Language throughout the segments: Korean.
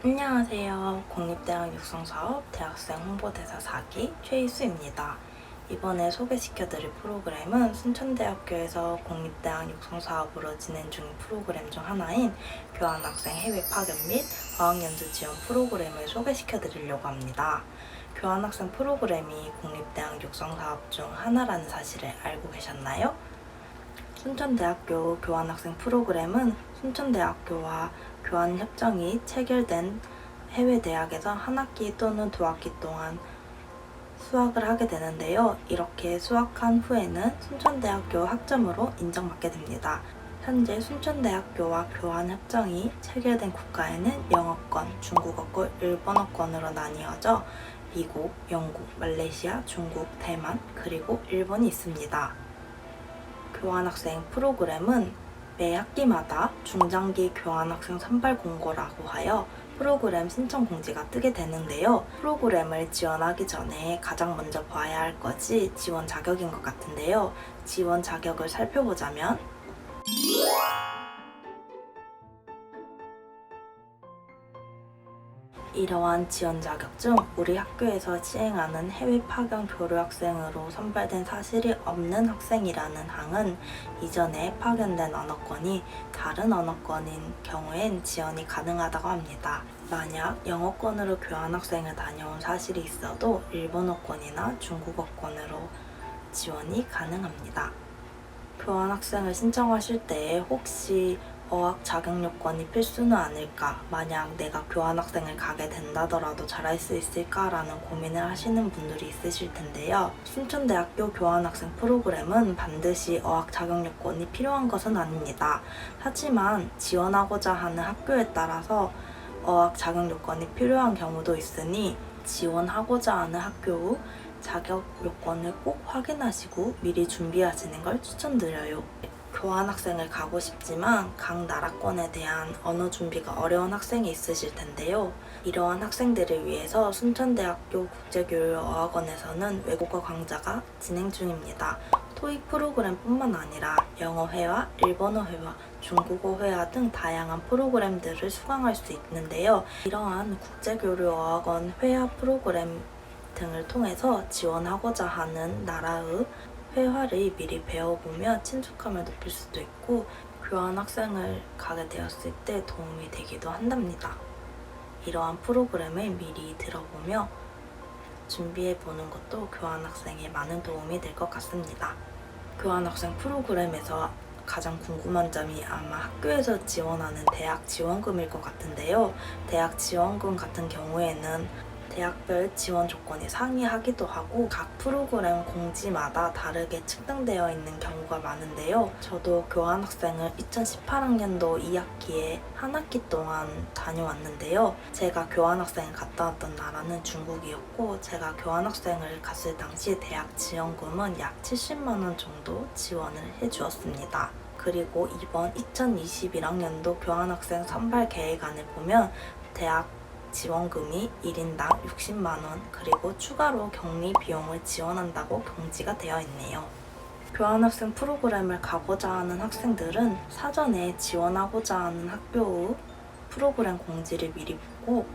안녕하세요. 공립대학 육성사업 대학생 홍보대사 4기 최희수입니다. 이번에 소개시켜드릴 프로그램은 순천대학교에서 공립대학 육성사업으로 진행 중인 프로그램 중 하나인 교환학생 해외 파견 및 어학연수 지원 프로그램을 소개시켜드리려고 합니다. 교환학생 프로그램이 공립대학 육성사업 중 하나라는 사실을 알고 계셨나요? 순천대학교 교환학생 프로그램은 순천대학교와 교환협정이 체결된 해외 대학에서 한 학기 또는 두 학기 동안 수학을 하게 되는데요. 이렇게 수학한 후에는 순천대학교 학점으로 인정받게 됩니다. 현재 순천대학교와 교환협정이 체결된 국가에는 영어권, 중국어권, 일본어권으로 나뉘어져 미국, 영국, 말레이시아, 중국, 대만, 그리고 일본이 있습니다. 교환학생 프로그램은 매 학기마다 중장기 교환학생 선발 공고라고 하여 프로그램 신청 공지가 뜨게 되는데요. 프로그램을 지원하기 전에 가장 먼저 봐야 할 것이 지원 자격인 것 같은데요. 지원 자격을 살펴보자면 이러한 지원 자격 중 우리 학교에서 시행하는 해외 파견 교류 학생으로 선발된 사실이 없는 학생이라는 항은 이전에 파견된 언어권이 다른 언어권인 경우엔 지원이 가능하다고 합니다. 만약 영어권으로 교환학생을 다녀온 사실이 있어도 일본어권이나 중국어권으로 지원이 가능합니다. 교환학생을 신청하실 때 혹시 어학 자격 요건이 필수는 아닐까? 만약 내가 교환학생을 가게 된다더라도 잘할 수 있을까라는 고민을 하시는 분들이 있으실 텐데요. 순천대학교 교환학생 프로그램은 반드시 어학 자격 요건이 필요한 것은 아닙니다. 하지만 지원하고자 하는 학교에 따라서 어학 자격 요건이 필요한 경우도 있으니 지원하고자 하는 학교 후 자격 요건을 꼭 확인하시고 미리 준비하시는 걸 추천드려요. 교환학생을 가고 싶지만 각 나라권에 대한 언어 준비가 어려운 학생이 있으실 텐데요. 이러한 학생들을 위해서 순천대학교 국제교류어학원에서는 외국어 강좌가 진행 중입니다. 토익 프로그램뿐만 아니라 영어회화, 일본어회화, 중국어회화 등 다양한 프로그램들을 수강할 수 있는데요. 이러한 국제교류어학원 회화 프로그램 등을 통해서 지원하고자 하는 나라의 회화를 미리 배워보며 친숙함을 높일 수도 있고 교환학생을 가게 되었을 때 도움이 되기도 한답니다. 이러한 프로그램을 미리 들어보며 준비해보는 것도 교환학생에 많은 도움이 될 것 같습니다. 교환학생 프로그램에서 가장 궁금한 점이 아마 학교에서 지원하는 대학 지원금일 것 같은데요. 대학 지원금 같은 경우에는 대학별 지원 조건이 상이하기도 하고 각 프로그램 공지마다 다르게 측정되어 있는 경우가 많은데요. 저도 교환학생을 2018학년도 2학기에 한 학기 동안 다녀왔는데요. 제가 교환학생을 갔다 왔던 나라는 중국이었고 제가 교환학생을 갔을 당시 대학 지원금은 약 70만 원 정도 지원을 해주었습니다. 그리고 이번 2021학년도 교환학생 선발 계획안을 보면 대학 지원금이 1인당 60만 원 그리고 추가로 격리 비용을 지원한다고 공지가 되어 있네요. 교환학생 프로그램을 가고자 하는 학생들은 사전에 지원하고자 하는 학교의 프로그램 공지를 미리 보고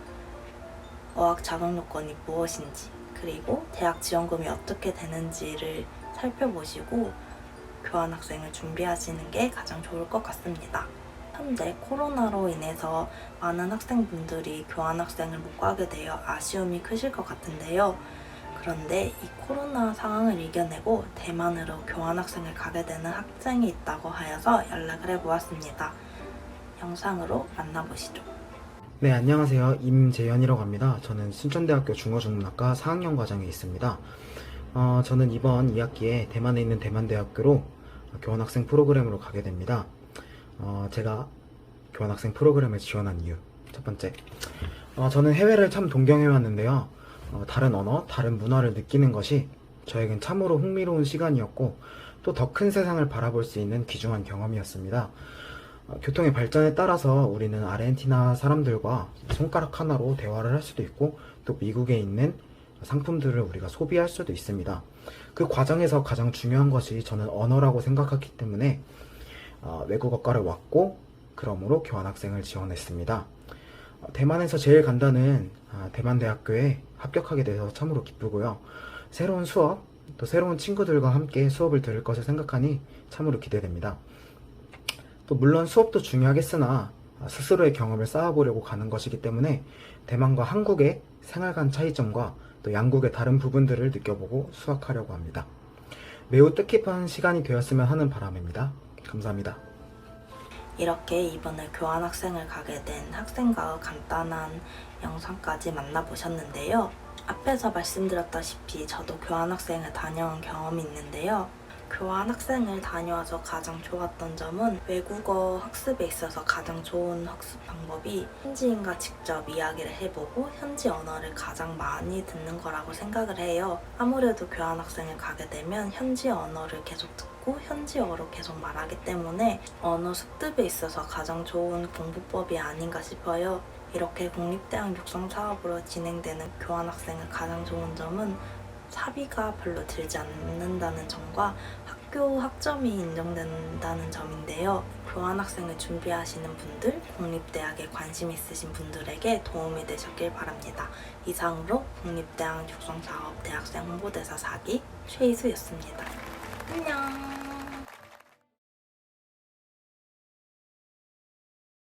어학 자격 요건이 무엇인지 그리고 대학 지원금이 어떻게 되는지를 살펴보시고 교환학생을 준비하시는 게 가장 좋을 것 같습니다. 현재 코로나로 인해서 많은 학생분들이 교환학생을 못 가게 되어 아쉬움이 크실 것 같은데요. 그런데 이 코로나 상황을 이겨내고 대만으로 교환학생을 가게 되는 학생이 있다고 하여서 연락을 해보았습니다. 영상으로 만나보시죠. 네, 안녕하세요. 임재현이라고 합니다. 저는 순천대학교 중어중문학과 4학년 과정에 있습니다. 저는 이번 2학기에 대만에 있는 대만대학교로 교환학생 프로그램으로 가게 됩니다. 제가 교환학생 프로그램을 지원한 이유 첫 번째, 저는 해외를 참 동경해왔는데요. 다른 언어, 다른 문화를 느끼는 것이 저에겐 참으로 흥미로운 시간이었고 또 더 큰 세상을 바라볼 수 있는 귀중한 경험이었습니다. 교통의 발전에 따라서 우리는 아르헨티나 사람들과 손가락 하나로 대화를 할 수도 있고 또 미국에 있는 상품들을 우리가 소비할 수도 있습니다. 그 과정에서 가장 중요한 것이 저는 언어라고 생각하기 때문에 외국어과를 왔고 그러므로 교환학생을 지원했습니다. 대만에서 제일 간다는 대만대학교에 합격하게 돼서 참으로 기쁘고요. 새로운 수업, 또 새로운 친구들과 함께 수업을 들을 것을 생각하니 참으로 기대됩니다. 또 물론 수업도 중요하겠으나 스스로의 경험을 쌓아보려고 가는 것이기 때문에 대만과 한국의 생활관 차이점과 또 양국의 다른 부분들을 느껴보고 수학하려고 합니다. 매우 뜻깊은 시간이 되었으면 하는 바람입니다. 감사합니다. 이렇게 이번에 교환학생을 가게 된 학생과 간단한 영상까지 만나보셨는데요. 앞에서 말씀드렸다시피 저도 교환학생을 다녀온 경험이 있는데요. 교환학생을 다녀와서 가장 좋았던 점은 외국어 학습에 있어서 가장 좋은 학습 방법이 현지인과 직접 이야기를 해보고 현지 언어를 가장 많이 듣는 거라고 생각을 해요. 아무래도 교환학생을 가게 되면 현지 언어를 계속 듣고 현지어로 계속 말하기 때문에 언어 습득에 있어서 가장 좋은 공부법이 아닌가 싶어요. 이렇게 국립대학 육성 사업으로 진행되는 교환학생의 가장 좋은 점은 사비가 별로 들지 않는다는 점과 학교 학점이 인정된다는 점인데요. 교환학생을 준비하시는 분들, 국립대학에 관심 있으신 분들에게 도움이 되셨길 바랍니다. 이상으로 국립대학 육성사업 대학생 홍보대사 4기 최희수였습니다. 안녕.